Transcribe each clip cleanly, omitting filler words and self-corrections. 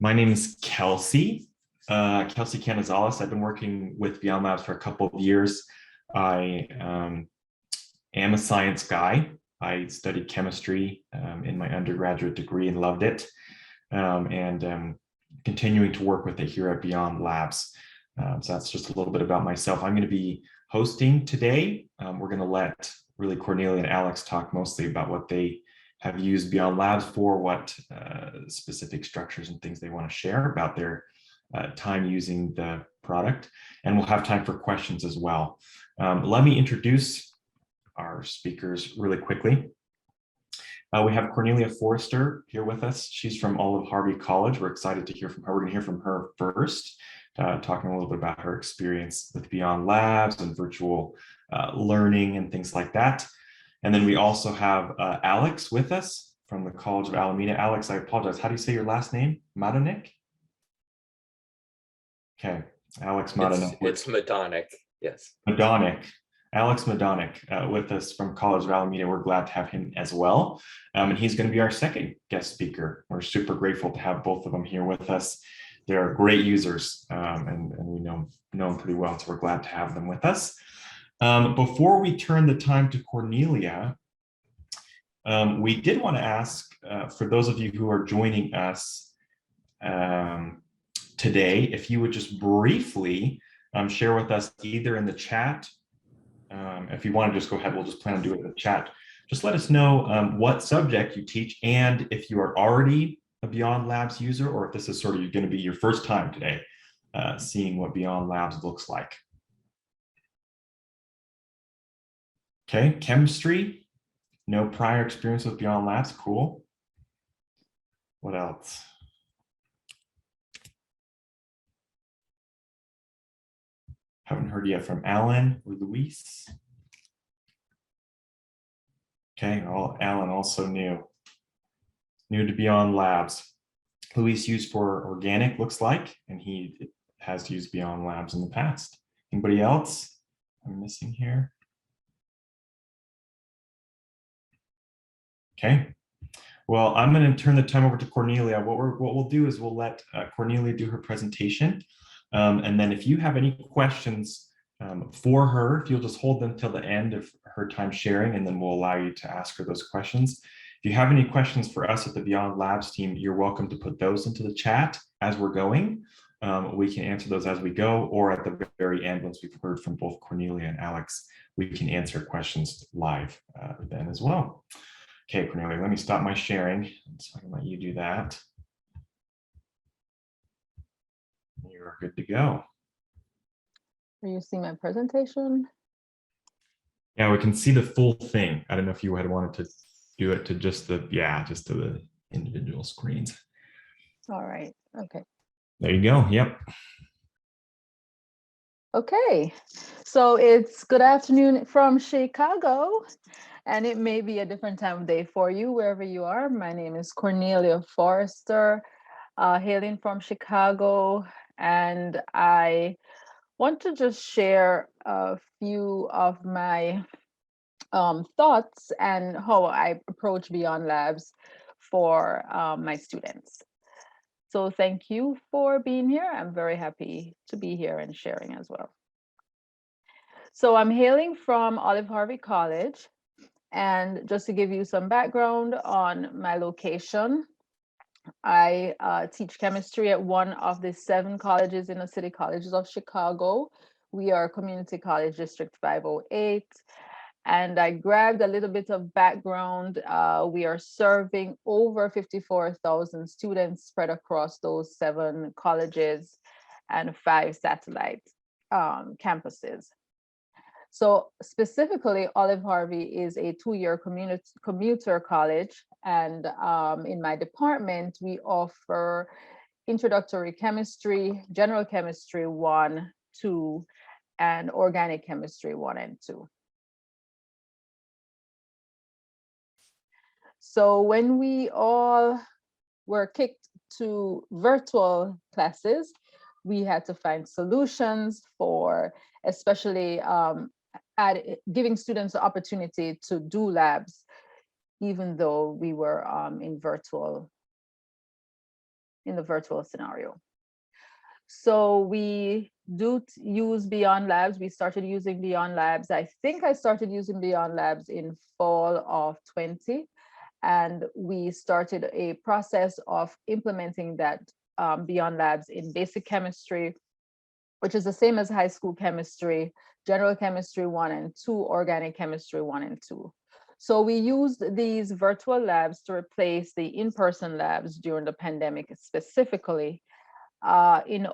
My name is Kelsey, Kelsey Canizales. I've been working with Beyond Labz for a couple of years. I am a science guy. I studied chemistry in my undergraduate degree and loved it, and continuing to work with it here at Beyond Labz. So that's just a little bit about myself. I'm going to be hosting today. We're going to let really Cornelia and Alex talk mostly about what they have used Beyond Labz for, what specific structures and things they want to share about their time using the product. And we'll have time for questions as well. Let me introduce our speakers really quickly. We have Cornelia Forrester here with us. She's from Olive-Harvey College. We're excited to hear from her. We're going to hear from her first, talking a little bit about her experience with Beyond Labz and virtual learning and things like that. And then we also have Alex with us from the College of Alameda. Alex, I apologize. How do you say your last name? Madonik? Okay, Alex Madonik. It's Madonik, yes. Madonik. Alex Madonik with us from College of Alameda. We're glad to have him as well. And he's going to be our second guest speaker. We're super grateful to have both of them here with us. They're great users and we know them pretty well, so we're glad to have them with us. Before we turn the time to Cornelia, we did want to ask, for those of you who are joining us today, if you would just briefly share with us either in the chat, if you want to just go ahead, we'll just plan on doing it in the chat. Just let us know what subject you teach and if you are already a Beyond Labz user or if this is sort of going to be your first time today seeing what Beyond Labz looks like. Okay, chemistry, no prior experience with Beyond Labz, cool. What else? Haven't heard yet from Alan or Luis. Okay, well, Alan also new to Beyond Labz. Luis used for organic, looks like, and he has used Beyond Labz in the past. Anybody else I'm missing here? Okay, well, I'm going to turn the time over to Cornelia. What we'll do is we'll let Cornelia do her presentation. And then if you have any questions for her, if you'll just hold them till the end of her time sharing, and then we'll allow you to ask her those questions. If you have any questions for us at the Beyond Labz team, you're welcome to put those into the chat as we're going. We can answer those as we go, or at the very end, once we've heard from both Cornelia and Alex, we can answer questions live then as well. Okay, Cornelia, let me stop my sharing so I can let you do that. You're good to go. Are you seeing my presentation? Yeah, we can see the full thing. I don't know if you had wanted to do it to just the, just to the individual screens. All right, okay. There you go, yep. Okay, so it's good afternoon from Chicago, and it may be a different time of day for you, wherever you are. My name is Cornelia Forrester, hailing from Chicago, and I want to just share a few of my thoughts and how I approach Beyond Labz for my students. So thank you for being here. I'm very happy to be here and sharing as well. So I'm hailing from Olive-Harvey College, and just to give you some background on my location, I teach chemistry at one of the 7 colleges in the City Colleges of Chicago. We are Community College District 508. And I grabbed a little bit of background. We are serving over 54,000 students spread across those 7 colleges and 5 satellite campuses. So specifically, Olive-Harvey is a 2-year commuter college. And in my department, we offer introductory chemistry, general chemistry 1, 2, and organic chemistry 1 and 2. So when we all were kicked to virtual classes, we had to find solutions for especially giving students the opportunity to do labs, even though we were in virtual in the virtual scenario. So we do use Beyond Labz. We started using Beyond Labz. I think I started using Beyond Labz in fall of 20. And we started a process of implementing that Beyond Labz in basic chemistry, which is the same as high school chemistry, general chemistry 1 and 2, organic chemistry 1 and 2. So we used these virtual labs to replace the in-person labs during the pandemic specifically. On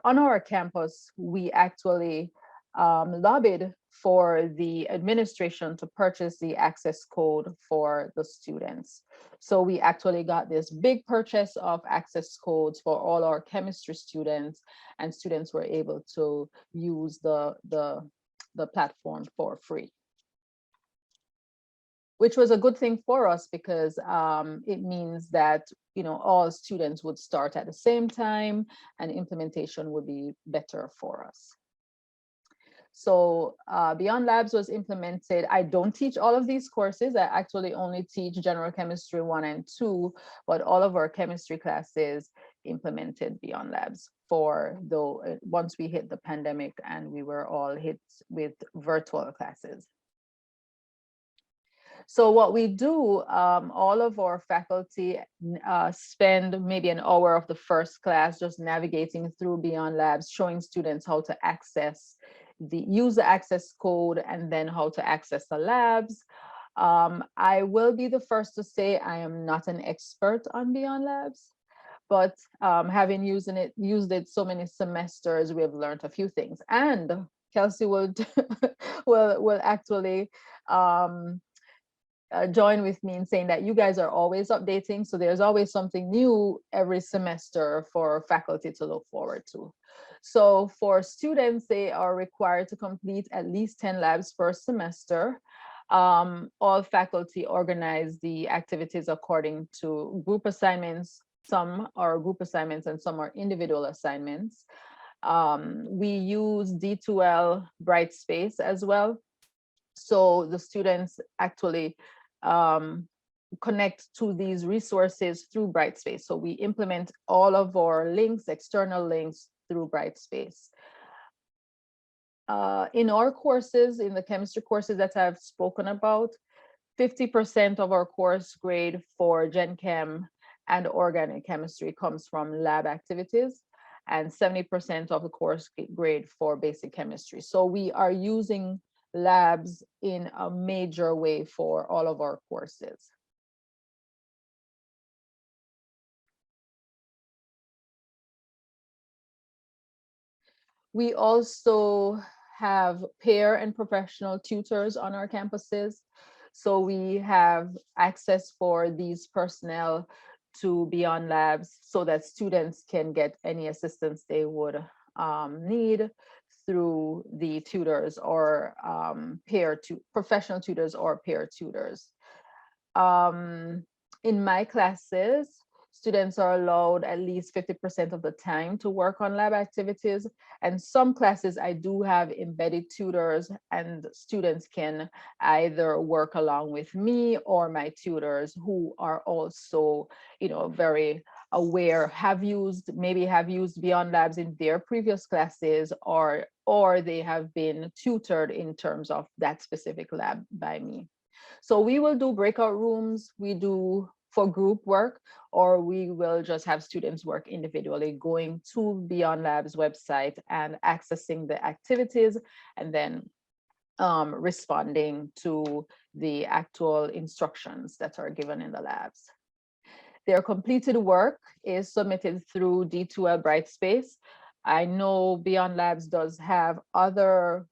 our campus, we actually lobbied for the administration to purchase the access code for the students. So we actually got this big purchase of access codes for all our chemistry students, and students were able to use the platform for free, which was a good thing for us because it means that all students would start at the same time and implementation would be better for us. So Beyond Labz was implemented. I don't teach all of these courses. I actually only teach general chemistry 1 and 2, but all of our chemistry classes implemented Beyond Labz once we hit the pandemic and we were all hit with virtual classes. So what we do, all of our faculty spend maybe an hour of the first class just navigating through Beyond Labz, showing students how to use the access code and then how to access the labs. I will be the first to say I am not an expert on Beyond Labz, but having used it so many semesters, we have learned a few things. And Kelsey will actually join with me in saying that you guys are always updating. So there's always something new every semester for faculty to look forward to. So for students, they are required to complete at least 10 labs per semester. All faculty organize the activities according to group assignments. Some are group assignments and some are individual assignments. We use D2L Brightspace as well. So the students actually connect to these resources through Brightspace. So we implement all of our links, external links, through Brightspace. In our courses, in the chemistry courses that I've spoken about, 50% of our course grade for Gen Chem and organic chemistry comes from lab activities, and 70% of the course grade for basic chemistry. So we are using labs in a major way for all of our courses. We also have peer and professional tutors on our campuses. So we have access for these personnel to Beyond Labz so that students can get any assistance they would need through the tutors or professional tutors or peer tutors. In my classes, students are allowed at least 50% of the time to work on lab activities. And some classes I do have embedded tutors, and students can either work along with me or my tutors who are also, very aware, maybe have used Beyond Labz in their previous classes, or they have been tutored in terms of that specific lab by me. So we will do breakout rooms, we do for group work, or we will just have students work individually, going to Beyond Labz website and accessing the activities, and then responding to the actual instructions that are given in the labs. Their completed work is submitted through D2L Brightspace. I know Beyond Labz does have other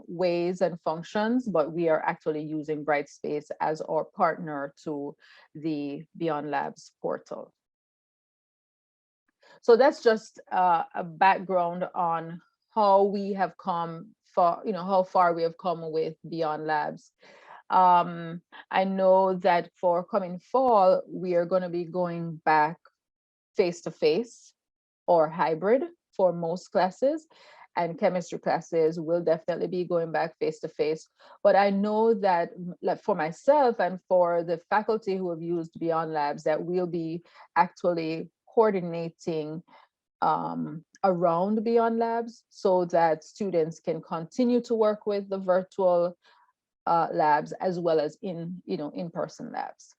ways and functions, but we are actually using Brightspace as our partner to the Beyond Labz portal. So that's just a background on how we have come how far we have come with Beyond Labz. I know that for coming fall, we are going to be going back face-to-face or hybrid for most classes, and chemistry classes will definitely be going back face-to-face. But I know that for myself and for the faculty who have used Beyond Labz, that we'll be actually coordinating around Beyond Labz so that students can continue to work with the virtual labs as well as in-person labs.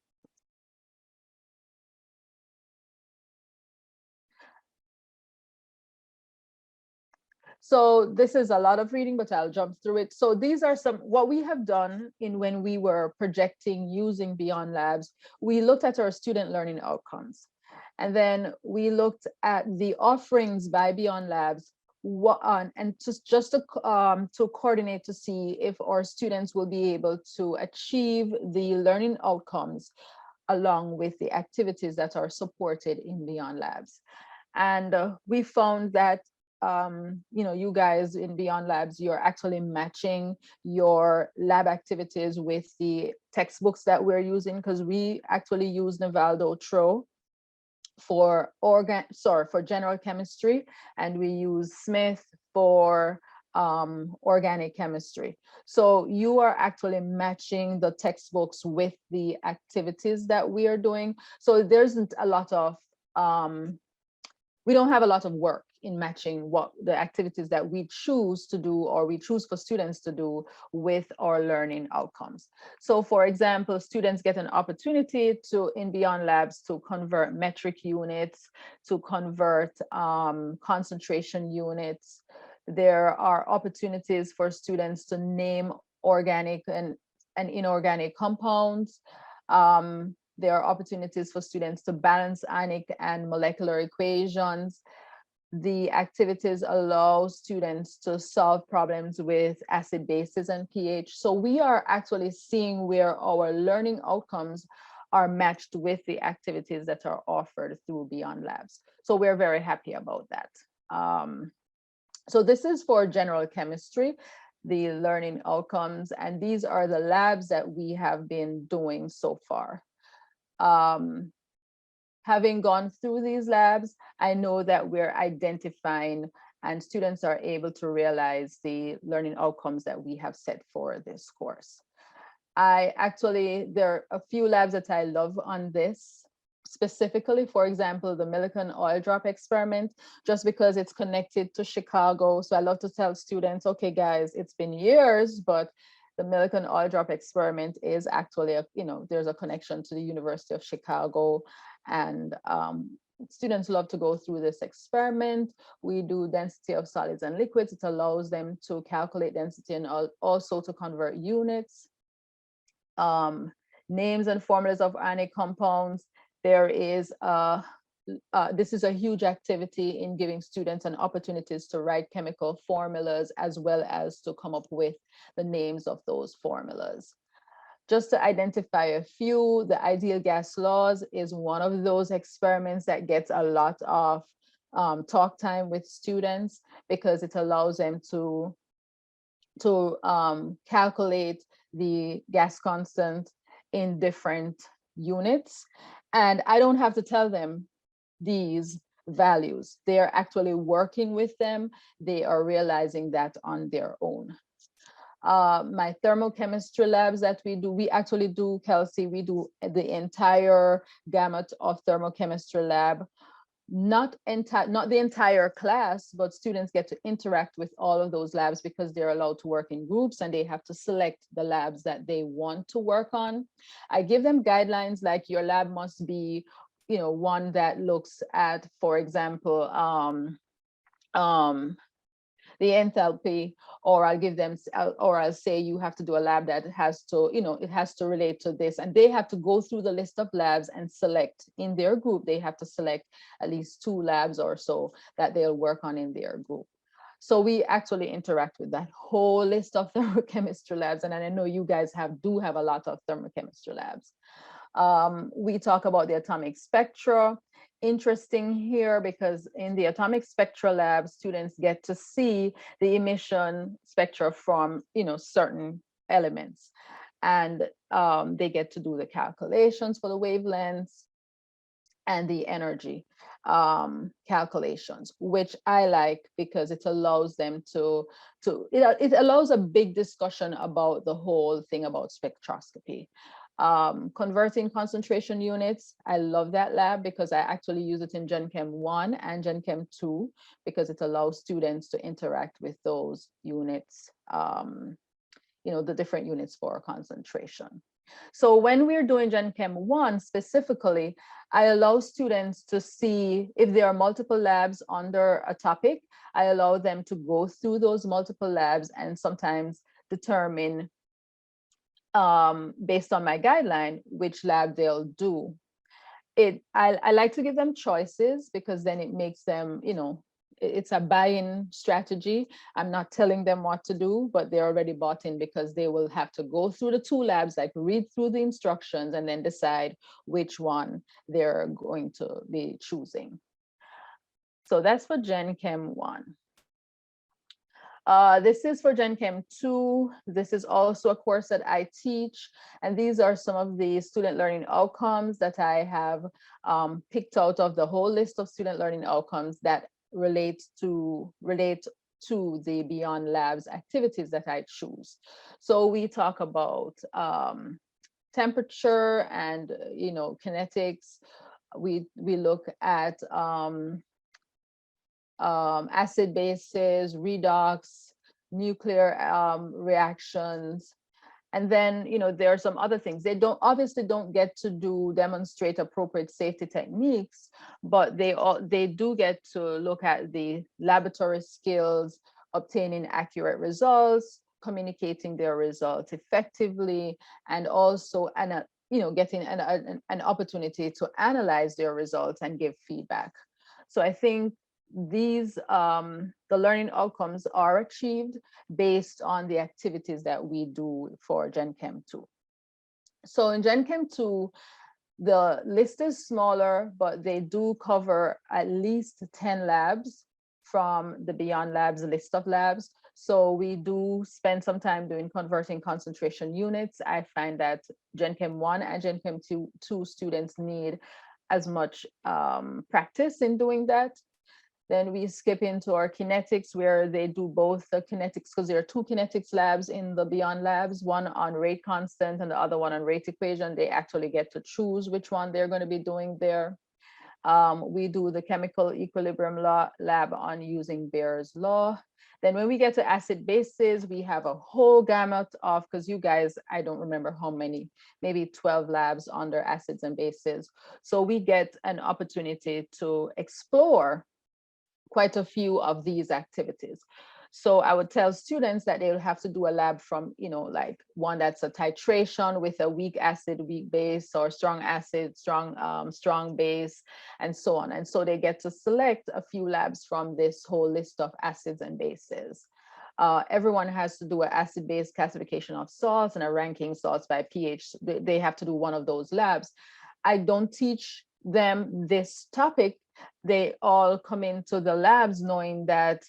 So this is a lot of reading, but I'll jump through it. So these are what we have done when we were projecting using Beyond Labz. We looked at our student learning outcomes. And then we looked at the offerings by Beyond Labz and just to coordinate to see if our students will be able to achieve the learning outcomes along with the activities that are supported in Beyond Labz. And we found that you guys in Beyond Labz, you're actually matching your lab activities with the textbooks that we're using, because we actually use Navaldo-Tro for general chemistry, and we use Smith for organic chemistry. So you are actually matching the textbooks with the activities that we are doing. So there isn't a lot of we don't have a lot of work in matching what the activities that we choose to do or we choose for students to do with our learning outcomes. So for example, students get an opportunity in Beyond Labz to convert metric units, to convert concentration units. There are opportunities for students to name organic and inorganic compounds. There are opportunities for students to balance ionic and molecular equations. The activities allow students to solve problems with acid bases and pH. So we are actually seeing where our learning outcomes are matched with the activities that are offered through Beyond Labz. So we're very happy about that. So this is for general chemistry, the learning outcomes, and these are the labs that we have been doing so far. Having gone through these labs, I know that we're identifying and students are able to realize the learning outcomes that we have set for this course. There are a few labs that I love on this specifically. For example, the Millikan oil drop experiment, just because it's connected to Chicago. So I love to tell students, okay, guys, it's been years, but the Millikan oil drop experiment is actually, there's a connection to the University of Chicago, and students love to go through this experiment. We do density of solids and liquids. It allows them to calculate density and also to convert units. Names and formulas of ionic compounds. This is a huge activity in giving students an opportunities to write chemical formulas as well as to come up with the names of those formulas. Just to identify a few, the ideal gas laws is one of those experiments that gets a lot of talk time with students, because it allows them to calculate the gas constant in different units. And I don't have to tell them these values. They are actually working with them. They are realizing that on their own. My thermochemistry labs that we actually do, Kelsey, we do the entire gamut of thermochemistry lab. Not the entire class, but students get to interact with all of those labs because they're allowed to work in groups and they have to select the labs that they want to work on. I give them guidelines like your lab must be, one that looks at, for example, the enthalpy, or I'll say you have to do a lab that has to, it has to relate to this, and they have to go through the list of labs and select in their group. They have to select at least 2 labs or so that they'll work on in their group. So we actually interact with that whole list of thermochemistry labs, and I know you guys do have a lot of thermochemistry labs. We talk about the atomic spectra. Interesting here because in the atomic spectra lab, students get to see the emission spectra from certain elements, and they get to do the calculations for the wavelengths and the energy calculations, which I like because it allows them it allows a big discussion about the whole thing about spectroscopy. Converting concentration units, I love that lab because I actually use it in Gen Chem 1 and Gen Chem 2 because it allows students to interact with those units, the different units for concentration. So when we're doing Gen Chem 1 specifically, I allow students to see if there are multiple labs under a topic. I allow them to go through those multiple labs and sometimes determine based on my guideline, which lab they'll do. I like to give them choices because then it makes them, it's a buy-in strategy. I'm not telling them what to do, but they're already bought in because they will have to go through the 2 labs, like read through the instructions and then decide which one they're going to be choosing. So that's for Gen Chem 1. This is for Gen Chem 2. This is also a course that I teach. And these are some of the student learning outcomes that I have picked out of the whole list of student learning outcomes that relate to the Beyond Labz activities that I choose. So we talk about temperature and kinetics. We look at acid bases, redox, nuclear reactions. And then, there are some other things. They obviously don't get to demonstrate appropriate safety techniques, but they do get to look at the laboratory skills, obtaining accurate results, communicating their results effectively, and also getting an opportunity to analyze their results and give feedback. So I think these the learning outcomes are achieved based on the activities that we do for Gen Chem 2. So in Gen Chem 2, the list is smaller, but they do cover at least 10 labs from the Beyond Labz list of labs. So we do spend some time doing converting concentration units. I find that Gen Chem 1 and Gen Chem 2 students need as much practice in doing that. Then we skip into our kinetics, where they do both the kinetics, because there are 2 kinetics labs in the Beyond Labz, one on rate constant and the other one on rate equation. They actually get to choose which one they're going to be doing there. We do the chemical equilibrium lab on using Bayer's law. Then when we get to acid bases, we have a whole gamut of, because you guys, I don't remember how many, maybe 12 labs under acids and bases. So we get an opportunity to explore quite a few of these activities. So I would tell students that they will have to do a lab from, like one that's a titration with a weak acid, weak base, or strong acid, strong base, and so on. And so they get to select a few labs from this whole list of acids and bases. Everyone has to do an acid-base classification of salts and a ranking salts by pH. They have to do one of those labs. I don't teach them this topic. They all come into the labs knowing that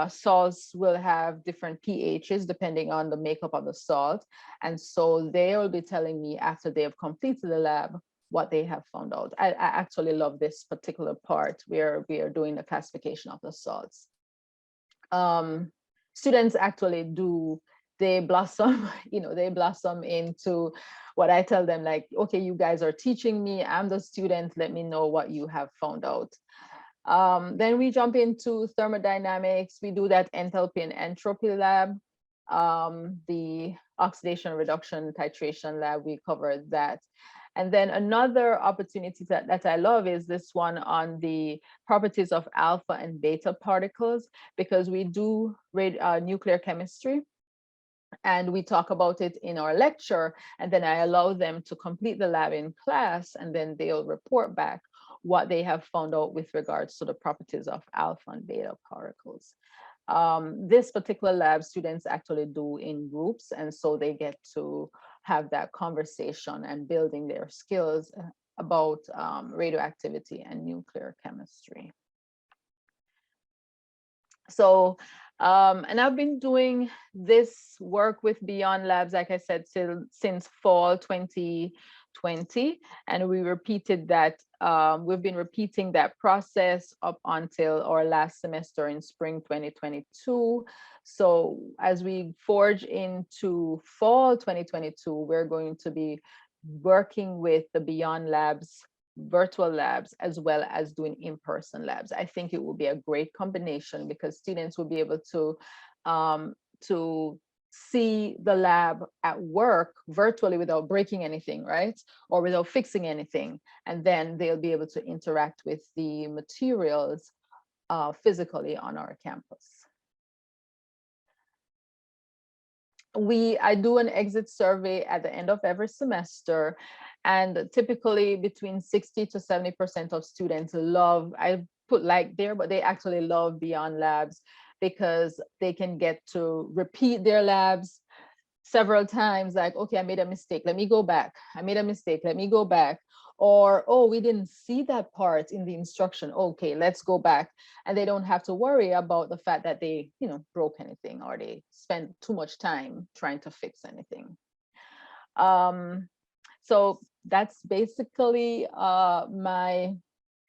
salts will have different pHs depending on the makeup of the salt. And so they will be telling me after they have completed the lab what they have found out. I actually love this particular part where we are doing the classification of the salts. Students actually they blossom, they blossom into what I tell them, like, okay, you guys are teaching me, I'm the student, let me know what you have found out. Then we jump into thermodynamics. We do that enthalpy and entropy lab. The oxidation reduction titration lab, we covered that. And then another opportunity that I love is this one on the properties of alpha and beta particles, because we do nuclear chemistry. And we talk about it in our lecture, and then I allow them to complete the lab in class, and then they'll report back what they have found out with regards to the properties of alpha and beta particles. This particular lab students actually do in groups, and so they get to have that conversation and building their skills about radioactivity and nuclear chemistry. So, and I've been doing this work with Beyond Labz, like I said, since fall 2020, and we repeated that. We've been repeating that process up until our last semester in spring 2022. So as we forge into fall 2022, we're going to be working with the Beyond Labz virtual labs as well as doing in-person labs. I think it will be a great combination because students will be able to see the lab at work virtually without breaking anything, right? Or without fixing anything. And then they'll be able to interact with the materials physically on our campus. I do an exit survey at the end of every semester, and typically between 60 to 70% of students love, I put like there, but they actually love Beyond Labz because they can get to repeat their labs several times, like, okay, I made a mistake, let me go back. I made a mistake, let me go back. Or, oh, we didn't see that part in the instruction. Okay, let's go back. And they don't have to worry about the fact that they, broke anything or they spend too much time trying to fix anything. So that's basically my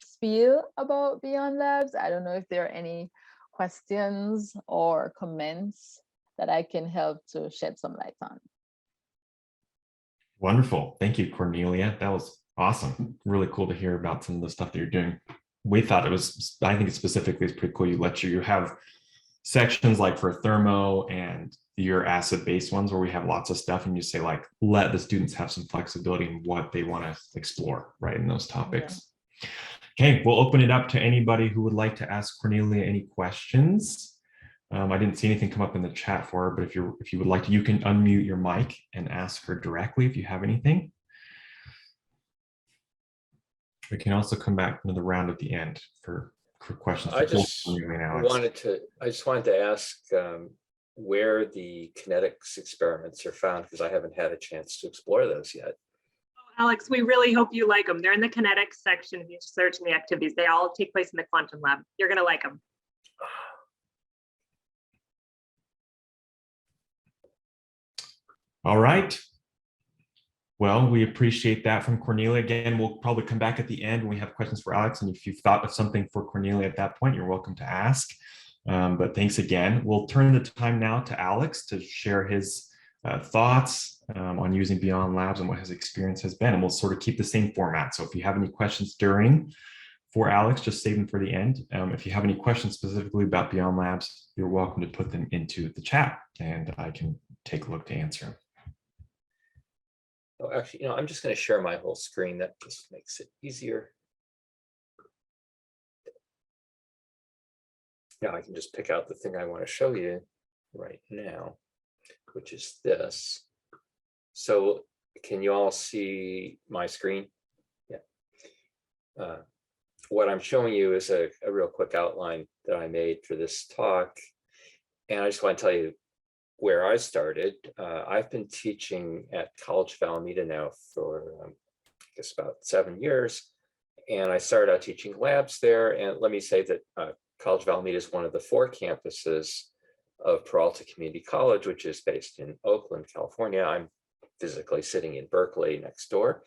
spiel about Beyond Labz. I don't know if there are any questions or comments that I can help to shed some light on. Wonderful. Thank you, Cornelia. That was awesome. Really cool to hear about some of the stuff that you're doing. We thought I think specifically it's pretty cool. You have sections like for thermo and your acid-based ones where we have lots of stuff and you say like, let the students have some flexibility in what they want to explore, right, in those topics. Yeah. Okay, we'll open it up to anybody who would like to ask Cornelia any questions. I didn't see anything come up in the chat for her, but if you would like to, you can unmute your mic and ask her directly if you have anything. We can also come back to the round at the end for questions. I just wanted to ask where the kinetics experiments are found, because I haven't had a chance to explore those yet. Alex, we really hope you like them. They're in the kinetics section if you search in the activities. They all take place in the quantum lab. You're going to like them. All right. Well, we appreciate that from Cornelia. Again, we'll probably come back at the end when we have questions for Alex. And if you've thought of something for Cornelia at that point, you're welcome to ask. But thanks again. We'll turn the time now to Alex to share his thoughts on using Beyond Labz and what his experience has been. And we'll sort of keep the same format. So if you have any questions for Alex, just save them for the end. If you have any questions specifically about Beyond Labz, you're welcome to put them into the chat and I can take a look to answer them. Oh, actually, I'm just going to share my whole screen. That just makes it easier. Now I can just pick out the thing I want to show you right now, which is this. So can you all see my screen? Yeah. What I'm showing you is a real quick outline that I made for this talk. And I just want to tell you where I started. I've been teaching at College of Alameda now for, I guess, about 7 years. And I started out teaching labs there. And let me say that College of Alameda is one of the 4 campuses of Peralta Community College, which is based in Oakland, California. I'm physically sitting in Berkeley next door.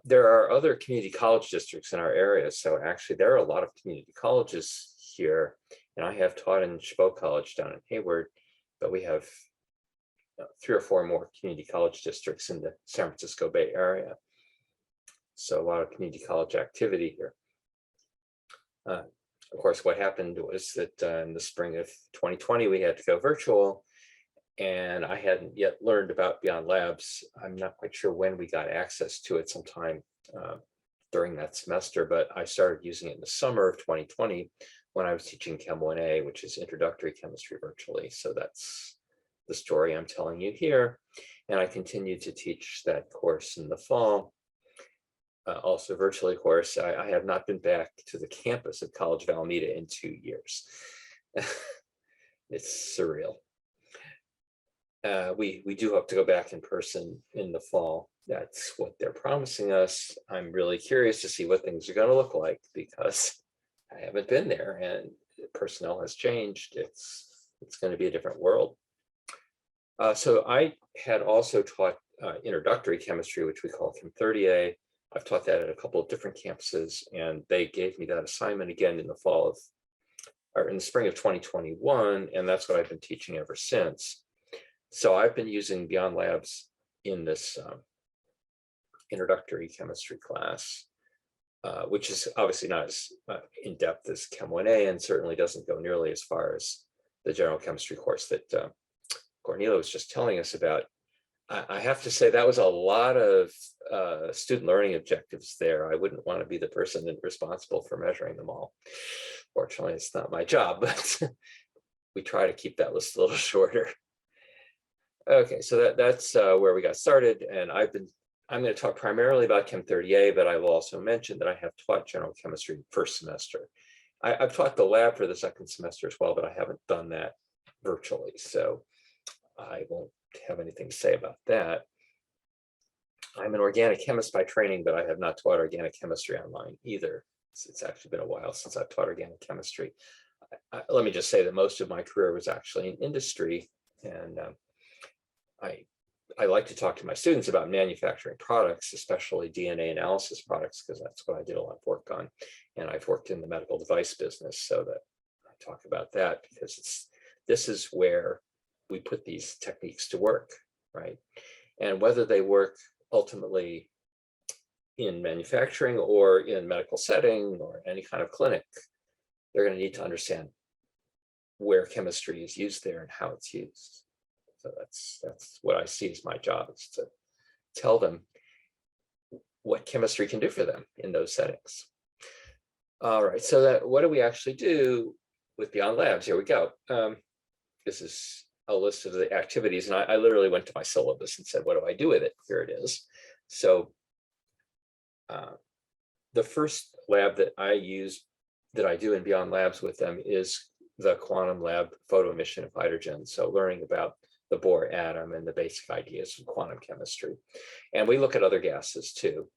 There are other community college districts in our area. So actually, there are a lot of community colleges here. And I have taught in Chabot College down in Hayward. But we have 3 or 4 more community college districts in the San Francisco Bay Area. So a lot of community college activity here. Of course, what happened was that in the spring of 2020, we had to go virtual. And I hadn't yet learned about Beyond Labz. I'm not quite sure when we got access to it, sometime during that semester, but I started using it in the summer of 2020 when I was teaching Chem 1A, which is introductory chemistry virtually. So that's the story I'm telling you here. And I continued to teach that course in the fall. Also virtually, of course, I have not been back to the campus of College of Alameda in 2 years. It's surreal. We do hope to go back in person in the fall. That's what they're promising us. I'm really curious to see what things are going to look like because I haven't been there and personnel has changed. It's going to be a different world. So I had also taught introductory chemistry, which we call Chem 30A. I've taught that at a couple of different campuses, and they gave me that assignment again in the spring of 2021, and that's what I've been teaching ever since. So I've been using Beyond Labz in this introductory chemistry class, which is obviously not as in-depth as Chem 1A and certainly doesn't go nearly as far as the general chemistry course that Cornelia was just telling us about. I have to say that was a lot of student learning objectives there. I wouldn't want to be the person responsible for measuring them all. Fortunately, it's not my job, but we try to keep that list a little shorter. Okay, so that's where we got started, and I'm going to talk primarily about Chem 30A, but I will also mention that I have taught general chemistry first semester. I've taught the lab for the second semester as well, but I haven't done that virtually, so I won't have anything to say about that. I'm an organic chemist by training, but I have not taught organic chemistry online either. It's actually been a while since I've taught organic chemistry. Let me just say that most of my career was actually in industry, and I like to talk to my students about manufacturing products, especially DNA analysis products, because that's what I did a lot of work on. And I've worked in the medical device business, so that I talk about that because this is where we put these techniques to work, right? And whether they work ultimately in manufacturing or in medical setting or any kind of clinic, they're going to need to understand where chemistry is used there and how it's used. So that's what I see as my job, is to tell them what chemistry can do for them in those settings. All right, so what do we actually do with Beyond Labz? Here we go. This is a list of the activities, and I literally went to my syllabus and said, what do I do with it? Here it is. So the first lab that I do in Beyond Labz with them is the quantum lab photo emission of hydrogen. So learning about the Bohr atom and the basic ideas of quantum chemistry. And we look at other gases too,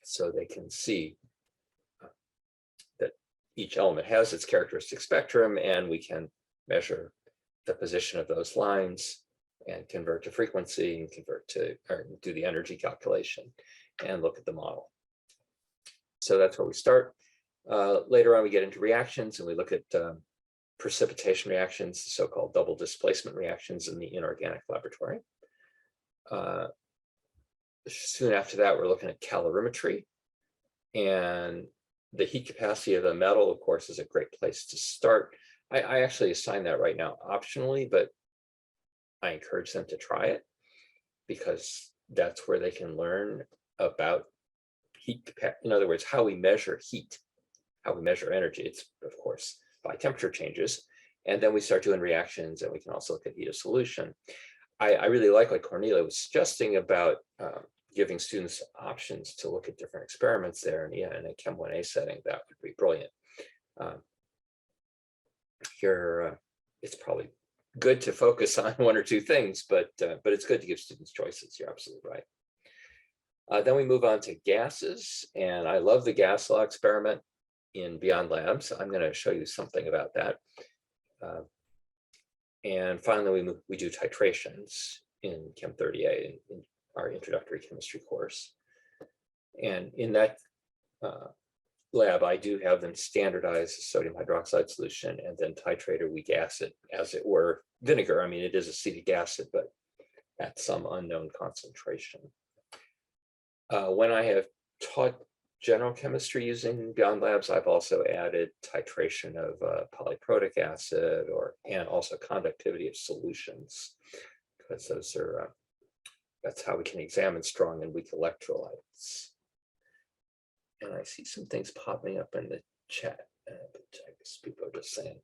so they can see that each element has its characteristic spectrum, and we can measure the position of those lines and convert to frequency and do the energy calculation and look at the model. So that's where we start. Later on, we get into reactions, and we look at precipitation reactions, the so-called double displacement reactions in the inorganic laboratory. Soon after that, we're looking at calorimetry, and the heat capacity of the metal, of course, is a great place to start. I actually assign that right now optionally, but I encourage them to try it because that's where they can learn about heat capacity. In other words, how we measure heat, how we measure energy. It's, of course, by temperature changes. And then we start doing reactions, and we can also look at heat of solution. I really like what Cornelia was suggesting about giving students options to look at different experiments there. And yeah, in a Chem 1A setting, that would be brilliant. Here, it's probably good to focus on one or two things, but it's good to give students choices. You're absolutely right. Then we move on to gases, and I love the gas law experiment in Beyond Labz. I'm going to show you something about that. And finally, we do titrations in Chem 30A in our introductory chemistry course. And in that lab, I do have them standardize the sodium hydroxide solution and then titrate or we-gas it, as it were, vinegar. I mean, it is acetic acid, but at some unknown concentration. When I have taught general chemistry using Beyond Labz, I've also added titration of polyprotic acid and also conductivity of solutions, because those are that's how we can examine strong and weak electrolytes. And I see some things popping up in the chat. I guess people are just saying,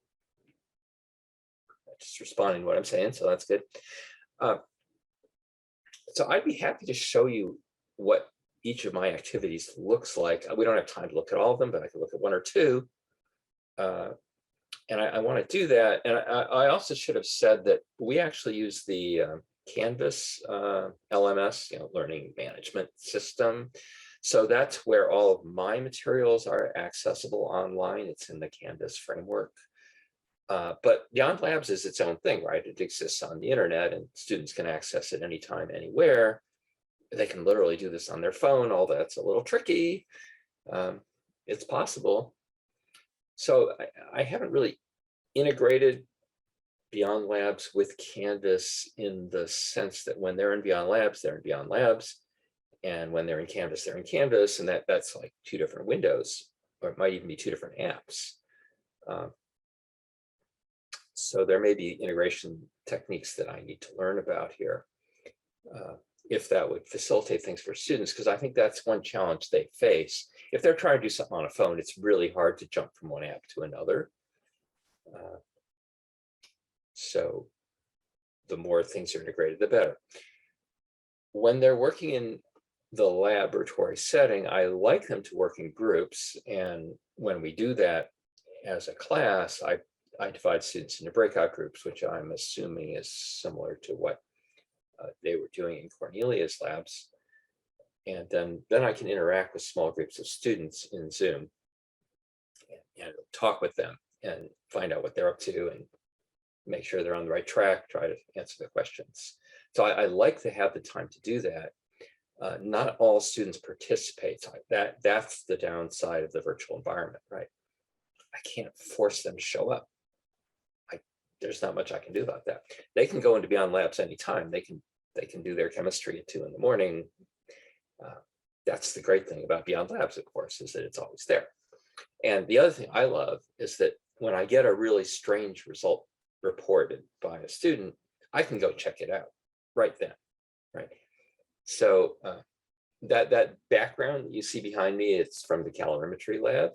just responding to what I'm saying, so that's good. So I'd be happy to show you what each of my activities looks like. We don't have time to look at all of them, but I can look at one or two. And I want to do that. And I also should have said that we actually use the Canvas LMS, learning management system. So that's where all of my materials are accessible online. It's in the Canvas framework. But Beyond Labz is its own thing, right? It exists on the internet, and students can access it anytime, anywhere. They can literally do this on their phone. All that's a little tricky. It's possible. So I haven't really integrated Beyond Labz with Canvas in the sense that when they're in Beyond Labz, they're in Beyond Labz. And when they're in Canvas, they're in Canvas, and that's like 2 different windows, or it might even be 2 different apps. So there may be integration techniques that I need to learn about here, if that would facilitate things for students, because I think that's one challenge they face. If they're trying to do something on a phone, it's really hard to jump from one app to another. So the more things are integrated, the better. When they're working in the laboratory setting, I like them to work in groups. And when we do that as a class, I divide students into breakout groups, which I'm assuming is similar to what they were doing in Cornelia's labs. And then I can interact with small groups of students in Zoom and talk with them and find out what they're up to and make sure they're on the right track, try to answer the questions. So I like to have the time to do that. Not all students participate. That's the downside of the virtual environment, right? I can't force them to show up. There's not much I can do about that. They can go into Beyond Labz anytime. They can do their chemistry at 2 in the morning. That's the great thing about Beyond Labz, of course, is that it's always there. And the other thing I love is that when I get a really strange result reported by a student, I can go check it out right then, right? So that background you see behind me, it's from the calorimetry lab.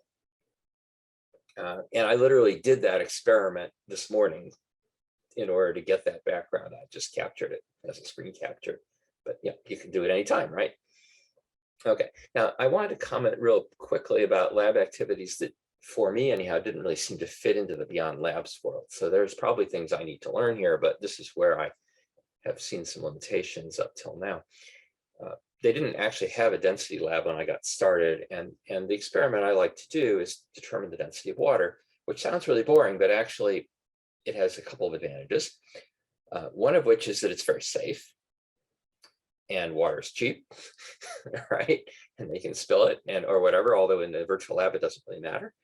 And I literally did that experiment this morning in order to get that background. I just captured it as a screen capture, but yeah, you can do it anytime, right? Okay, now I wanted to comment real quickly about lab activities that, for me anyhow, didn't really seem to fit into the Beyond Labz world. So there's probably things I need to learn here, but this is where I have seen some limitations up till now. They didn't actually have a density lab when I got started, and the experiment I like to do is determine the density of water, which sounds really boring, but actually it has a couple of advantages. One of which is that it's very safe, and water is cheap, right? And they can spill it or whatever, although in the virtual lab, it doesn't really matter.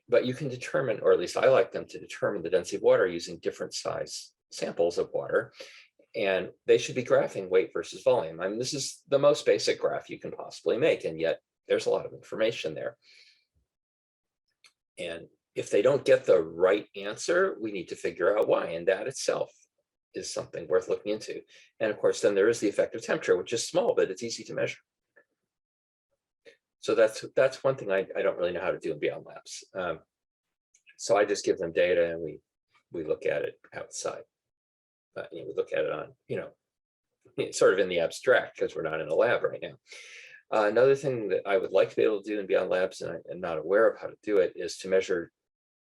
But you can determine, or at least I like them to determine the density of water using different size samples of water. And they should be graphing weight versus volume. I mean, this is the most basic graph you can possibly make, and yet there's a lot of information there. And if they don't get the right answer, we need to figure out why, and that itself is something worth looking into. And of course, then there is the effective temperature, which is small, but it's easy to measure. So that's one thing I don't really know how to do in Beyond Labz. So I just give them data and we look at it outside. We look at it on, sort of in the abstract, because we're not in a lab right now. Another thing that I would like to be able to do in Beyond Labz, and I'm not aware of how to do it, is to measure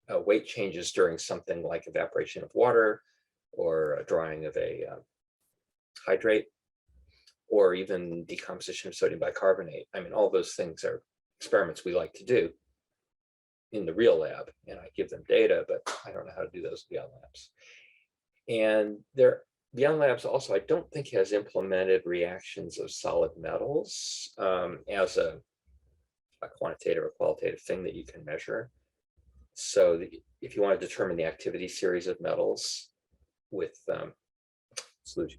weight changes during something like evaporation of water, or a drying of a hydrate, or even decomposition of sodium bicarbonate. I mean, all those things are experiments we like to do in the real lab, and I give them data, but I don't know how to do those Beyond Labz. And Beyond Labz also, I don't think, has implemented reactions of solid metals as a quantitative or qualitative thing that you can measure. So if you want to determine the activity series of metals with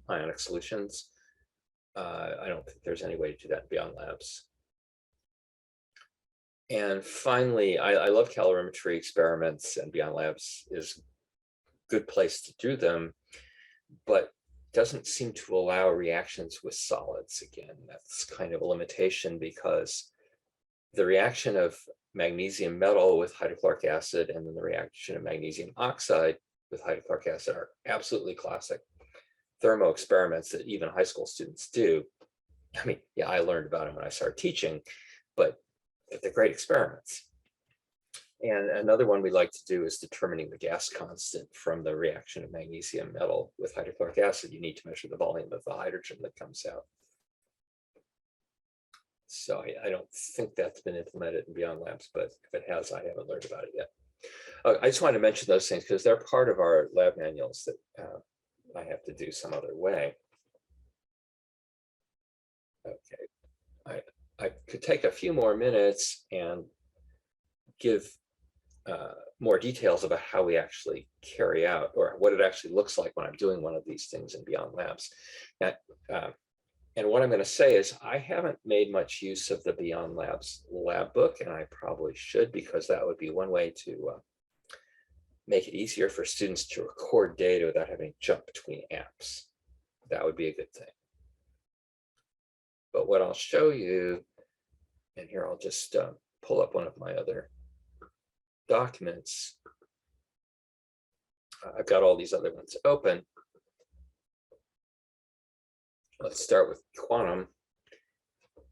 ionic solutions, I don't think there's any way to do that in Beyond Labz. And finally, I love calorimetry experiments, and Beyond Labz is a good place to do them, but doesn't seem to allow reactions with solids. Again, that's kind of a limitation, because the reaction of magnesium metal with hydrochloric acid and then the reaction of magnesium oxide with hydrochloric acid are absolutely classic thermo experiments that even high school students do. I mean, yeah, I learned about them when I started teaching, but they're great experiments. And another one we like to do is determining the gas constant from the reaction of magnesium metal with hydrochloric acid. You need to measure the volume of the hydrogen that comes out. So I don't think that's been implemented in Beyond Labz, but if it has, I haven't learned about it yet. I just wanted to mention those things because they're part of our lab manuals that I have to do some other way. Okay, I could take a few more minutes and give more details about how we actually carry out, or what it actually looks like when I'm doing one of these things in Beyond Labz. Now, And what I'm going to say is I haven't made much use of the Beyond Labz lab book, and I probably should, because that would be one way to make it easier for students to record data without having to jump between apps. That would be a good thing. But what I'll show you, and here I'll just pull up one of my other documents. I've got all these other ones open. Let's start with quantum.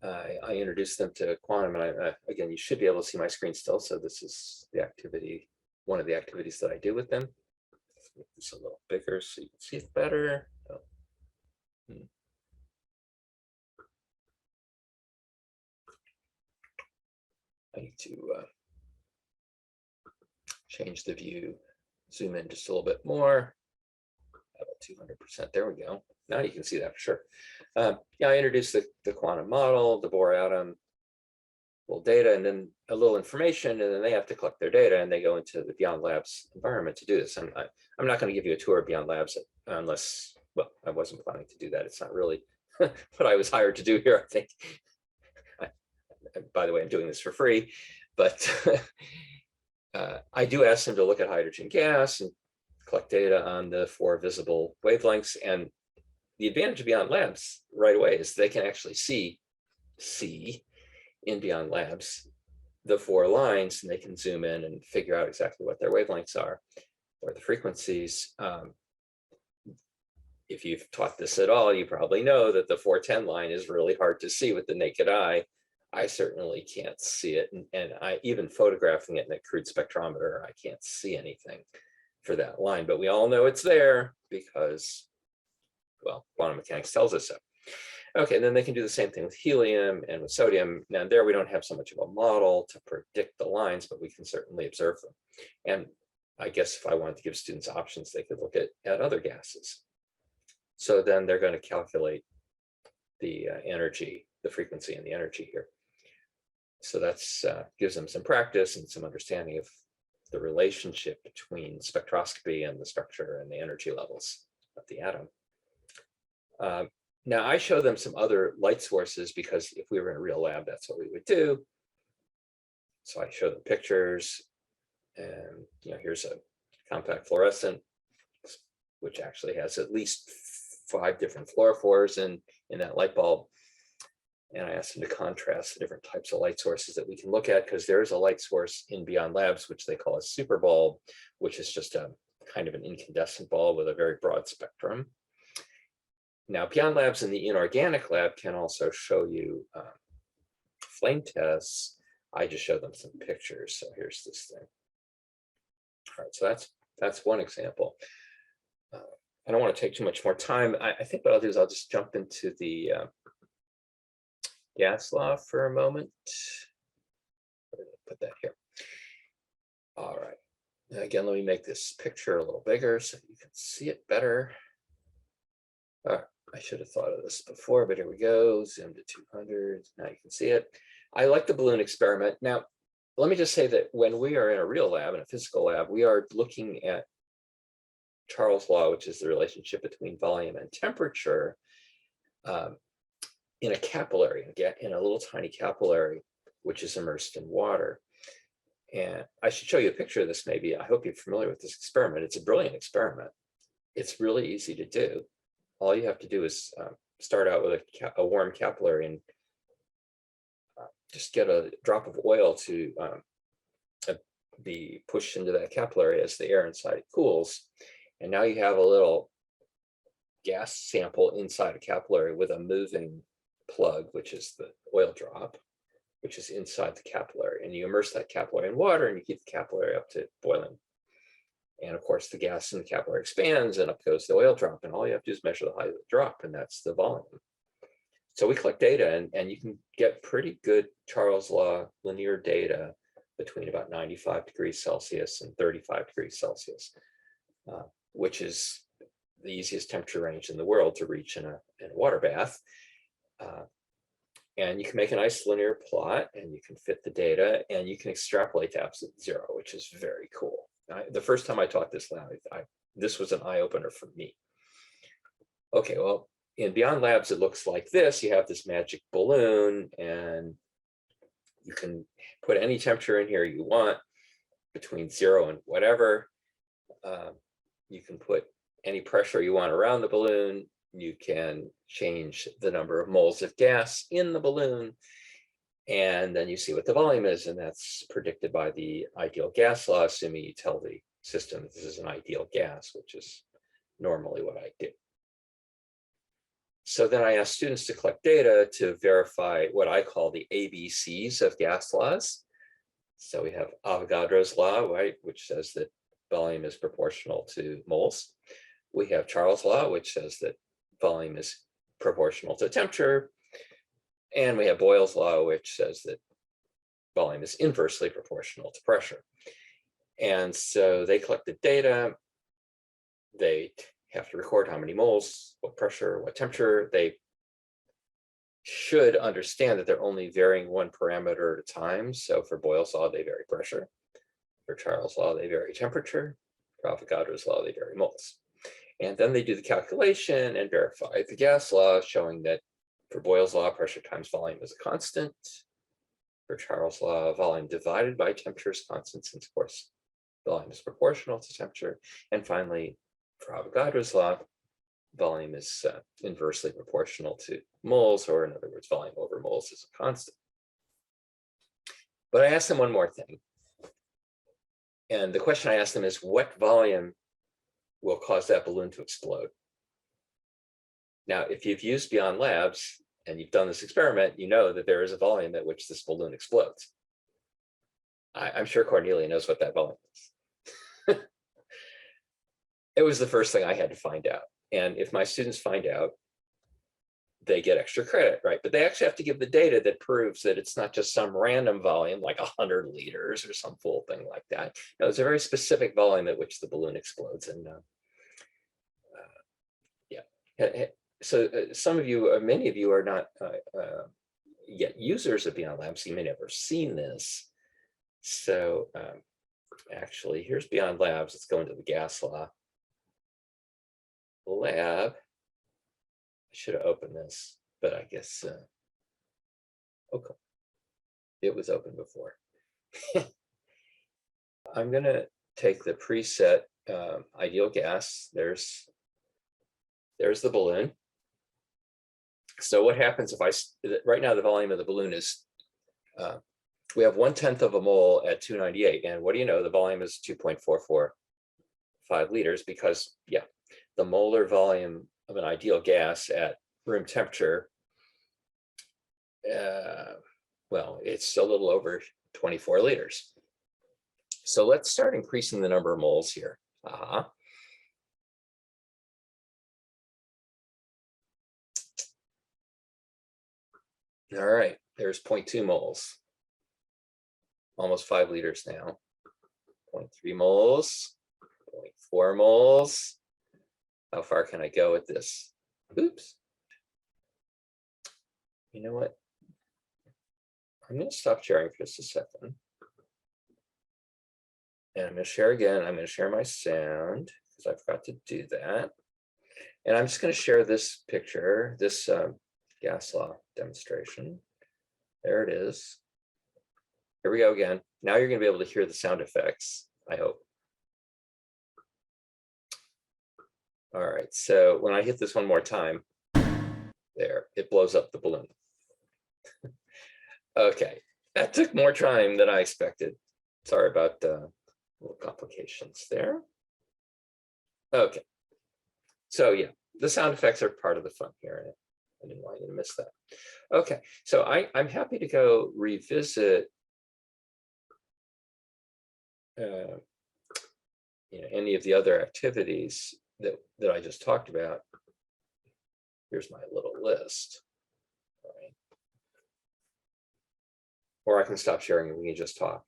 I introduced them to quantum, and again, you should be able to see my screen still. So this is the activity, one of the activities that I do with them. Let's make this a little bigger so you can see it better. Oh. I need to change the view, zoom in just a little bit more. About 200%. There we go. Now you can see that for sure. Yeah, I introduced the quantum model, the Bohr atom, little data, and then a little information, and then they have to collect their data, and they go into the Beyond Labz environment to do this. I'm not going to give you a tour of Beyond Labz unless, well, I wasn't planning to do that. It's not really what I was hired to do here, I think. By the way, I'm doing this for free, but I do ask them to look at hydrogen gas and collect data on the 4 visible wavelengths. And the advantage of Beyond Labz right away is they can actually see in Beyond Labz the 4 lines, and they can zoom in and figure out exactly what their wavelengths are or the frequencies. If you've taught this at all, you probably know that the 410 line is really hard to see with the naked eye. I certainly can't see it. And I even photographing it in a crude spectrometer, I can't see anything for that line, but we all know it's there because, well, quantum mechanics tells us so. Okay, and then they can do the same thing with helium and with sodium. Now there we don't have so much of a model to predict the lines, but we can certainly observe them. And I guess if I wanted to give students options, they could look at other gases. So then they're going to calculate the energy, the frequency and the energy here. So that's gives them some practice and some understanding of the relationship between spectroscopy and the structure and the energy levels of the atom. Now I show them some other light sources because if we were in a real lab, that's what we would do. So I show them pictures, and here's a compact fluorescent, which actually has at least 5 different fluorophores in that light bulb. And I asked them to contrast the different types of light sources that we can look at, because there is a light source in Beyond Labz, which they call a super bulb, which is just a kind of an incandescent bulb with a very broad spectrum. Now, Beyond Labz in the inorganic lab can also show you flame tests. I just showed them some pictures. So here's this thing. All right, so that's one example. I don't want to take too much more time. I think what I'll do is I'll just jump into the gas law for a moment. Put that here. All right. Now again, let me make this picture a little bigger so you can see it better. I should have thought of this before, but here we go. Zoom to 200. Now you can see it. I like the balloon experiment. Now, let me just say that when we are in a real lab, in a physical lab, we are looking at Charles' law, which is the relationship between volume and temperature, in a capillary, in a little tiny capillary, which is immersed in water. And I should show you a picture of this maybe. I hope you're familiar with this experiment. It's a brilliant experiment. It's really easy to do. All you have to do is start out with a warm capillary and just get a drop of oil to be pushed into that capillary as the air inside it cools. And now you have a little gas sample inside a capillary with a moving plug, which is the oil drop, which is inside the capillary. And you immerse that capillary in water and you keep the capillary up to boiling. And of course, the gas in the capillary expands and up goes the oil drop. And all you have to do is measure the height of the drop, and that's the volume. So we collect data, and you can get pretty good Charles' law linear data between about 95 degrees Celsius and 35 degrees Celsius, which is the easiest temperature range in the world to reach in a water bath. And you can make a nice linear plot, and you can fit the data, and you can extrapolate to absolute zero, which is very cool. The first time I taught this lab, this was an eye-opener for me. Okay, well, in Beyond Labz, it looks like this. You have this magic balloon, and you can put any temperature in here you want between 0 and whatever. You can put any pressure you want around the balloon. You can change the number of moles of gas in the balloon. And then you see what the volume is, and that's predicted by the ideal gas law, assuming you tell the system this is an ideal gas, which is normally what I do. So then I ask students to collect data to verify what I call the ABCs of gas laws. So we have Avogadro's law, right, which says that volume is proportional to moles. We have Charles' law, which says that volume is proportional to temperature. And we have Boyle's law, which says that volume is inversely proportional to pressure. And so they collect the data. They have to record how many moles, what pressure, what temperature. They should understand that they're only varying one parameter at a time. So for Boyle's law, they vary pressure. For Charles' law, they vary temperature. For Avogadro's law, they vary moles. And then they do the calculation and verify the gas law, showing that for Boyle's law, pressure times volume is a constant. For Charles' law, volume divided by temperature is constant, since of course volume is proportional to temperature. And finally, for Avogadro's law, volume is inversely proportional to moles, or in other words, volume over moles is a constant. But I asked them one more thing. And the question I asked them is, what volume will cause that balloon to explode? Now, if you've used Beyond Labz and you've done this experiment, you know that there is a volume at which this balloon explodes. I'm sure Cornelia knows what that volume is. It was the first thing I had to find out. And if my students find out, they get extra credit, right? But they actually have to give the data that proves that it's not just some random volume, like 100 liters or some full thing like that. No, it's a very specific volume at which the balloon explodes. And yeah. So some of you, many of you are not yet users of Beyond Labz, so you may never have seen this. So actually, here's Beyond Labz. Let's go into the gas law. Lab. I should have opened this, but I guess, okay. It was open before. I'm going to take the preset ideal gas. There's the balloon. So what happens if right now the volume of the balloon is, we have 1/10 of a mole at 298. And what do you know? The volume is 2.445 liters because, yeah, the molar volume of an ideal gas at room temperature, well, it's a little over 24 liters. So let's start increasing the number of moles here. All right, there's 0.2 moles. Almost 5 liters now. 0.3 moles, 0.4 moles. How far can I go with this? Oops. You know what? I'm going to stop sharing for just a second. And I'm going to share again. I'm going to share my sound because I forgot to do that. And I'm just going to share this picture, this gas law demonstration. There it is. Here we go again. Now you're going to be able to hear the sound effects, I hope. All right, so when I hit this one more time, there, it blows up the balloon. Okay, that took more time than I expected. Sorry about the little complications there. Okay, so yeah, the sound effects are part of the fun here. I didn't want you to miss that. Okay, so I'm happy to go revisit any of the other activities that I just talked about. Here's my little list. All right. Or I can stop sharing and we can just talk.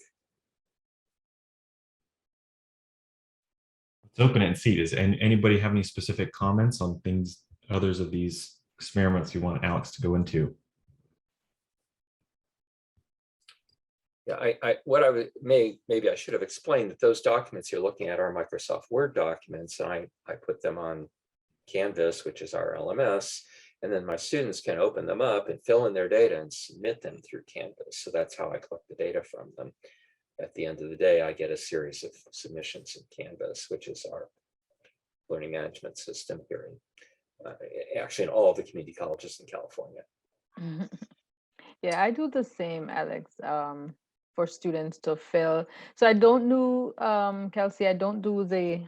Let's open it and see. Does anybody have any specific comments on things, others of these experiments you want Alex to go into? Yeah, maybe I should have explained that those documents you're looking at are Microsoft Word documents, and I put them on Canvas, which is our LMS, And then my students can open them up and fill in their data and submit them through Canvas. So that's how I collect the data from them. At the end of the day, I get a series of submissions in Canvas, which is our learning management system here in actually in all of the community colleges in California. Yeah, I do the same, Alex, for students to fill. So I don't do, Kelsey, I don't do the,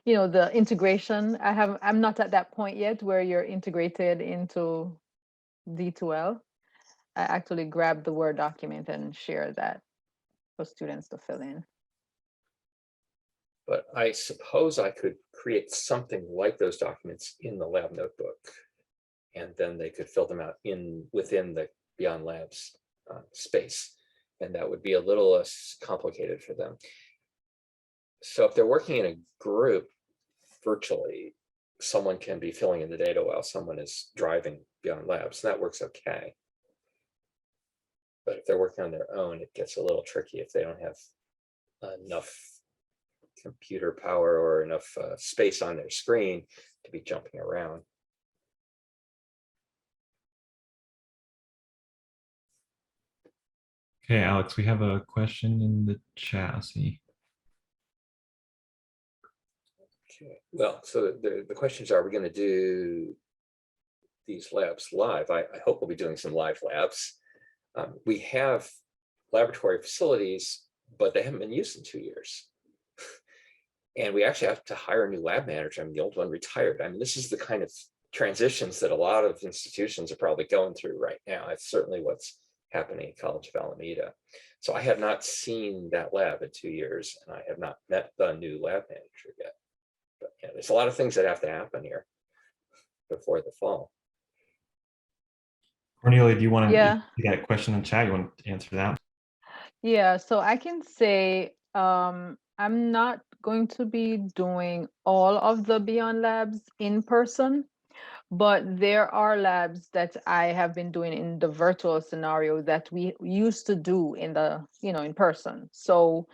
the integration. I'm not at that point yet where you're integrated into D2L. I actually grab the Word document and share that for students to fill in. But I suppose I could create something like those documents in the lab notebook, and then they could fill them out within the Beyond Labz space, and that would be a little less complicated for them. So if they're working in a group virtually, someone can be filling in the data while someone is driving Beyond Labz, and that works okay. But if they're working on their own, it gets a little tricky if they don't have enough computer power or enough space on their screen to be jumping around. Okay, Alex, we have a question in the chat. Let's see. Okay. Well, so the questions are, we going to do these labs live? I hope we'll be doing some live labs. We have laboratory facilities, but they haven't been used in 2 years. And we actually have to hire a new lab manager. I mean, the old one retired. I mean, this is the kind of transitions that a lot of institutions are probably going through right now. It's certainly what's happening at College of Alameda. So I have not seen that lab in 2 years, and I have not met the new lab manager yet. But yeah, there's a lot of things that have to happen here before the fall. Cornelia, do you want to Yeah. get a question in chat? You want to answer that? Yeah, so I can say I'm not going to be doing all of the Beyond Labs in person, but there are labs that I have been doing in the virtual scenario that we used to do in the, in person. So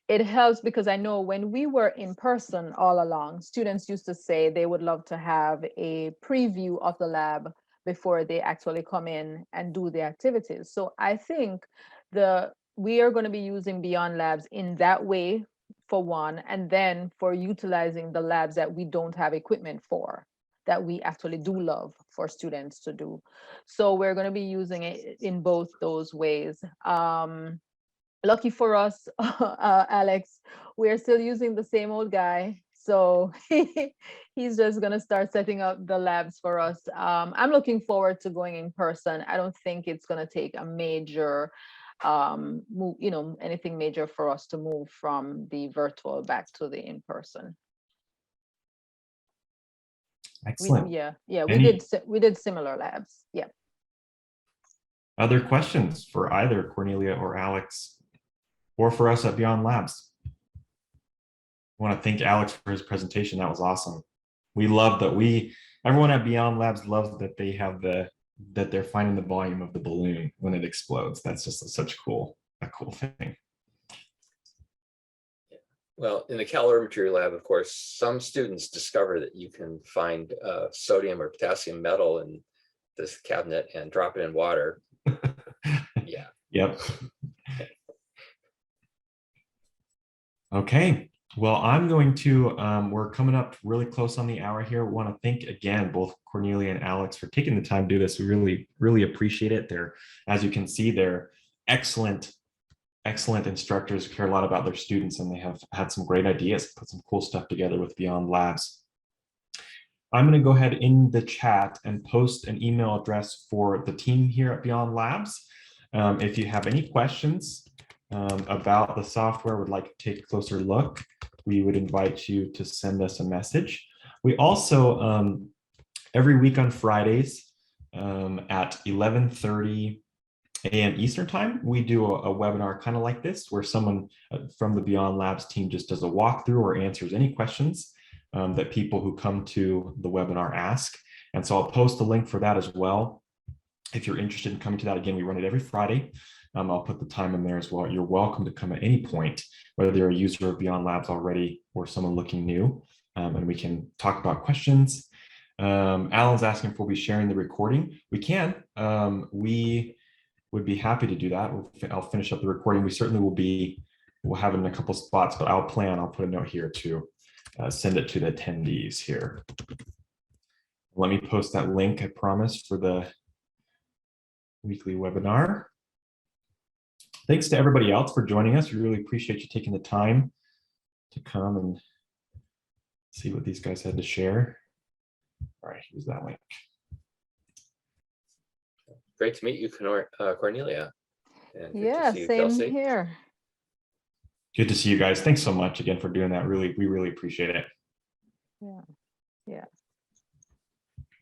it helps because I know when we were in person all along, students used to say they would love to have a preview of the lab before they actually come in and do the activities. So I think we are going to be using Beyond Labs in that way for one, and then for utilizing the labs that we don't have equipment for, that we actually do love for students to do. So we're going to be using it in both those ways. Lucky for us, Alex, we're still using the same old guy. So he's just going to start setting up the labs for us. I'm looking forward to going in person. I don't think it's going to take a major move, anything major for us to move from the virtual back to the in-person. Excellent. We did similar labs. Yeah. Other questions for either Cornelia or Alex, or for us at Beyond Labz? I want to thank Alex for his presentation. That was awesome. We love that everyone at Beyond Labz loves that they have that they're finding the volume of the balloon when it explodes. That's just such a cool thing. Well, in the calorimetry lab, of course, some students discover that you can find sodium or potassium metal in this cabinet and drop it in water. Yeah. Yep. Okay. Well, I'm going to, we're coming up really close on the hour here. We want to thank again, both Cornelia and Alex for taking the time to do this. We really, really appreciate it. As you can see, they're excellent instructors who care a lot about their students, and they have had some great ideas, put some cool stuff together with Beyond Labz. I'm going to go ahead in the chat and post an email address for the team here at Beyond Labz. If you have any questions about the software, would like to take a closer look, we would invite you to send us a message. We also, every week on Fridays at 11:30 a.m. Eastern time, we do a webinar kind of like this, where someone from the Beyond Labz team just does a walkthrough or answers any questions that people who come to the webinar ask. And so I'll post a link for that as well. If you're interested in coming to that, again, we run it every Friday. I'll put the time in there as well. You're welcome to come at any point, whether you're a user of Beyond Labz already or someone looking new, and we can talk about questions. Alan's asking if we'll be sharing the recording. We can. We would be happy to do that. I'll finish up the recording. We certainly will be. We'll have it in a couple spots, but I'll put a note here to send it to the attendees here. Let me post that link, I promise, for the weekly webinar. Thanks to everybody else for joining us. We really appreciate you taking the time to come and see what these guys had to share. All right, here's that link. Great to meet you, Cornelia. And good to Yeah, see you, same Kelsey. here. Good to see you guys. Thanks so much again for doing that. We really appreciate it. Yeah.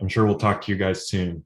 I'm sure we'll talk to you guys soon.